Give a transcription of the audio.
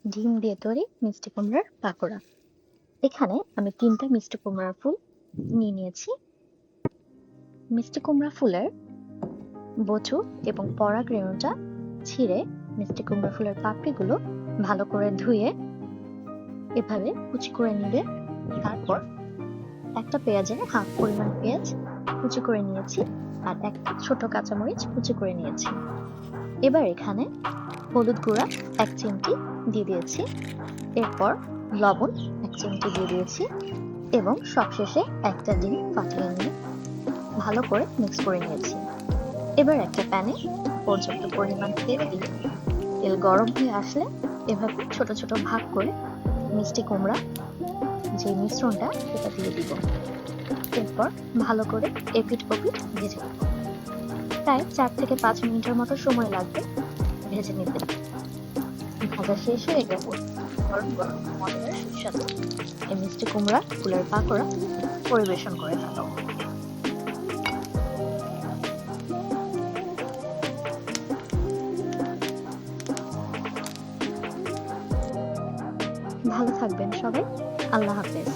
ডিম দিয়ে তৈরি মিষ্টি কুমড়ার পাকোড়া। এখানে আমি 3টা মিষ্টি কুমড়ার ফুল নিয়ে নিয়েছি। মিষ্টি কুমড়া ফুলের বচু এবং পরাগ রেণুটা ছিঁড়ে মিষ্টি কুমড়া ফুলের পাপড়িগুলো ভালো করে ধুয়ে এভাবে কুচি করে নিবে। তারপর একটা পেঁয়াজের হাফ পরিমাণ পেঁয়াজ কুচি করে নিয়েছি, আর একটা ছোট কাঁচামরিচ কুচি করে নিয়েছি। এবার এখানে হলুদ গুঁড়া 1 চিমটি দিয়ে দিয়েছি, এরপর লবণ 1 চিমটি দিয়ে দিয়েছি এবং সবশেষে একটা ডিম ফাটিয়ে নিয়ে ভালো করে মিক্স করে নিয়েছি। এবার একটা প্যানে পর্যাপ্ত পরিমাণ তেল দিয়ে তেল গরম হয়ে আসলে এভাবে ছোট ছোট ভাগ করে মিষ্টি কুমড়া যে মিশ্রণটা সেটা দিয়ে দিব। এরপর ভালো করে এপিট ওপিট ভেজে নেব। প্রায় 4 থেকে 5 মিনিটের মতো সময় লাগবে ভেজে নিতে। ভাজা শেষ হয়ে গেলে গরম গরম মজাদার সুস্বাদু এই মিষ্টি কুমড়া ফুলের পাকোড়া পরিবেশন করে ফেলো। ভালো থাকবেন সবাই। আল্লাহ হাফেজ।